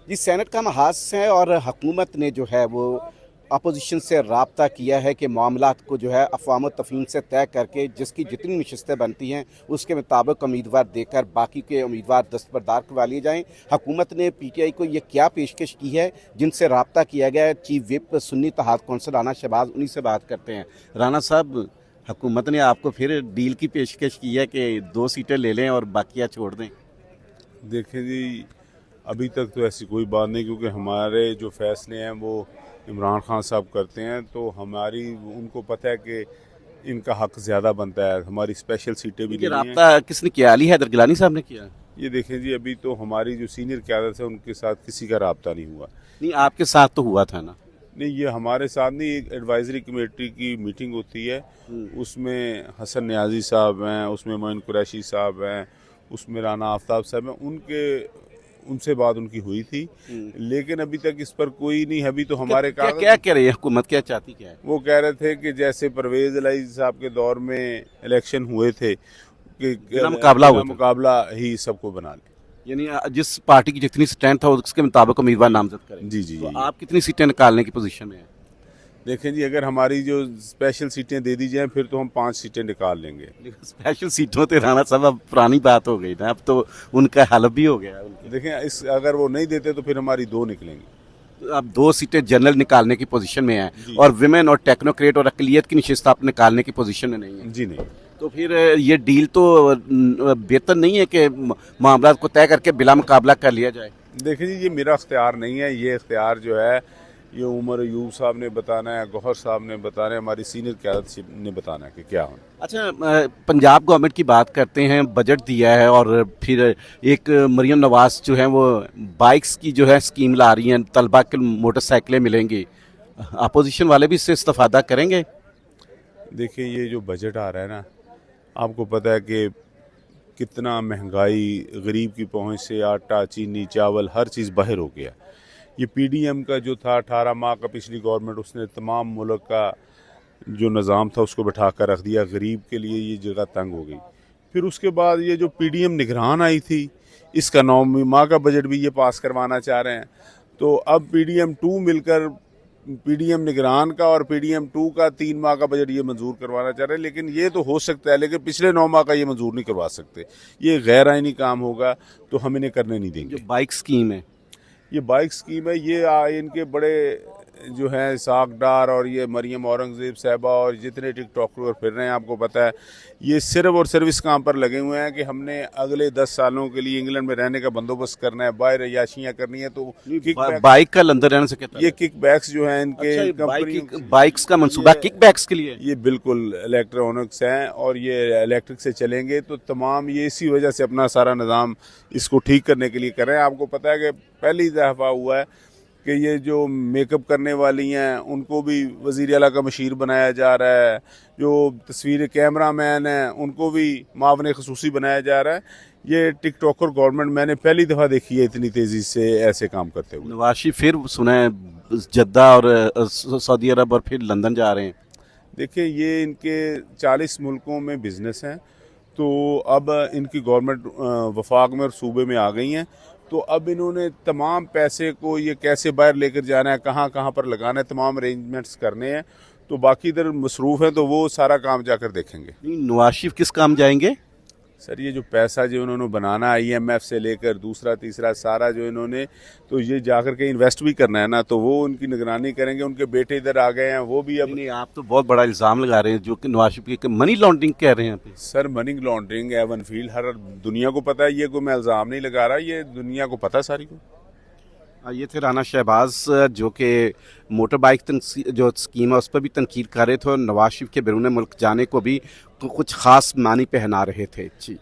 जी, senate का महाज है और हुकूमत ने जो है वो अपोजिशन से राब्ता किया है कि मामलात को जो है अफ़वाम तफ़हीम से तय करके जिसकी जितनी नशस्तें बनती हैं उसके मुताबिक उम्मीदवार देकर बाकी के उम्मीदवार दस्तबरदार करवा लिए जाएँ। हुकूमत ने पीटीआई को ये क्या पेशकश की है जिनसे राब्ता किया गया है? Chief whip Sunni Ittehad council Rana Shahbaz उन्हीं से बात करते हैं। राना साहब, हुकूमत ने आपको फिर डील की पेशकश की है कि 2 सीटें ले लें और बाकियाँ छोड़ दें? देखें जी, अभी तक तो ऐसी कोई बात नहीं, क्योंकि हमारे जो फैसले हैं वो इमरान खान साहब करते हैं, तो हमारी उनको पता है कि इनका हक ज़्यादा बनता है। हमारी स्पेशल सीटें भी ये नहीं हैं। राब्ता किसने किया? अली हैदर गिलानी साहब ने किया? ये देखें जी, अभी तो हमारी जो सीनियर क़यादत है उनके साथ किसी का राब्ता नहीं हुआ। नहीं, आपके साथ तो हुआ था ना। नहीं, ये हमारे साथ नहीं, एक एडवाइजरी कमेटी की मीटिंग होती है, उसमें हसन न्याजी साहब हैं, उसमें मोइन कुरैशी साहब हैं, उसमें राना आफ्ताब साहब हैं, उनसे बात उनकी हुई थी, लेकिन अभी तक इस पर कोई नहीं है। अभी तो हमारे क्या क्या कह रही है हुकूमत? क्या चाहती क्या है? वो कह रहे थे कि जैसे परवेज इलाही साहब के दौर में इलेक्शन हुए थे कि बिना मुकाबला हुआ था। मुकाबला ही सबको बना ले। यानी जिस पार्टी की जितनी स्ट्रेंथ है उसके मुताबिक उम्मीदवार नामजद करें। जी जी तो जी। आप कितनी सीटें निकालने की पोजीशन में हैं? देखें जी, अगर हमारी जो स्पेशल सीटें दे दी जाएं फिर तो हम 5 सीटें निकाल लेंगे। स्पेशल सीटों पे राणा साहब अब पुरानी बात हो गई ना, अब तो उनका हल भी हो गया है। देखें, अगर वो नहीं देते तो फिर हमारी 2 निकलेंगी। तो अब 2 सीटें जनरल निकालने की पोजीशन में हैं जी। और विमेन और टेक्नोक्रेट और अकलियत की नशिस्त आप निकालने की पोजीशन में नहीं है। जी नहीं। तो फिर ये डील तो बेहतर नहीं है कि मामला को तय करके बिला मुकाबला कर लिया जाए? देखें जी, ये मेरा इख्तियार नहीं है, ये इख्तियार जो है ये उमर अयूब साहब ने बताना है, गौहर साहब ने बताना है, हमारी सीनियर क़यादत ने बताना है कि क्या होना। अच्छा, पंजाब गवर्नमेंट की बात करते हैं, बजट दिया है और फिर एक मरियम नवाज जो है वो बाइक्स की जो है स्कीम ला रही हैं, तलबा के मोटरसाइकिलें मिलेंगी। अपोजिशन वाले भी इससे इस्तेफादा करेंगे? देखिए, ये जो बजट आ रहा है ना, आपको पता है कि कितना महंगाई, गरीब की पहुंच से आटा, चीनी, चावल हर चीज़ बाहर हो गया। ये पीडीएम का जो था 18 माह का, पिछली गवर्नमेंट, उसने तमाम मुल्क का जो निज़ाम था उसको बैठा कर रख दिया। गरीब के लिए ये जगह तंग हो गई। फिर उसके बाद ये जो पीडीएम निगरान आई थी, इसका 9 माह का बजट भी ये पास करवाना चाह रहे हैं। तो अब पीडीएम 2 मिलकर पीडीएम निगरान का और पीडीएम 2 का 3 माह का बजट ये मंजूर करवाना चाह रहे हैं। लेकिन ये तो हो सकता है, लेकिन पिछले 9 माह का ये मंजूर नहीं करवा सकते। ये गैर आइनी काम होगा, तो हम इन्हें करने नहीं देंगे। जो बाइक स्कीम है, ये बाइक स्कीम है, ये इनके बड़े जो हैं साक डार और ये मरियम औरंगज़ेब साहबा और जितने टिकटॉकर फिर रहे हैं, आपको पता है, ये सिर्फ और सिर्फ इस काम पर लगे हुए हैं कि हमने अगले 10 सालों के लिए इंग्लैंड में रहने का बंदोबस्त करना है, बाहर याशियाँ करनी है। तो बाइक का लंदर रहने से कहता ये किक बैक्स जो हैं इनके अच्छा, कंपनी बाइक्स का मंसूबा किक बैक्स के लिए? ये बिल्कुल इलेक्ट्रॉनिक्स हैं और ये इलेक्ट्रिक से चलेंगे। तो तमाम ये इसी वजह से अपना सारा निज़ाम इसको ठीक करने के लिए कर रहे हैं। आपको पता है कि पहली दफ़ा हुआ है कि ये जो मेकअप करने वाली हैं उनको भी वज़ीर आला का मशीर बनाया जा रहा है, जो तस्वीर कैमरा मैन हैं उनको भी मावन ख़ुसूसी बनाया जा रहा है। ये टिकटॉकर गवर्नमेंट मैंने पहली दफ़ा देखी है इतनी तेज़ी से ऐसे काम करते हुए। नवाज शरीफ फिर सुना है जद्दा और सऊदी अरब और फिर लंदन जा रहे हैं। देखिए, ये इनके 40 मुल्कों में बिज़नेस हैं, तो अब इनकी गवर्नमेंट वफाक में और सूबे में आ गई हैं। तो अब इन्होंने तमाम पैसे को ये कैसे बाहर लेकर जाना है, कहाँ कहाँ पर लगाना है, तमाम अरेंजमेंट्स करने हैं। तो बाकी इधर मसरूफ़ हैं, तो वो सारा काम जाकर देखेंगे। नवाज शरीफ किस काम जाएंगे? सर, ये जो पैसा जो इन्होंने बनाना IMF से लेकर दूसरा तीसरा सारा जो इन्होंने, तो ये जाकर के इन्वेस्ट भी करना है ना, तो वो उनकी निगरानी करेंगे। उनके बेटे इधर आ गए हैं, वो भी अब नहीं, आप तो बहुत बड़ा इल्ज़ाम लगा रहे हैं जो कि नवाज शरीफ की मनी लॉन्ड्रिंग कह रहे हैं। Sir, money laundering Avenfield हर दुनिया को पता है, ये कोई मैं इल्ज़ाम नहीं लगा रहा, ये दुनिया को पता है सारी को। ये थे राना शहबाज जो कि मोटर बाइक जो स्कीम है उस पर भी तनकीद कर रहे थे और नवाज शरीफ के बैरून मुल्क जाने को भी कुछ ख़ास मानी पहना रहे थे। जी।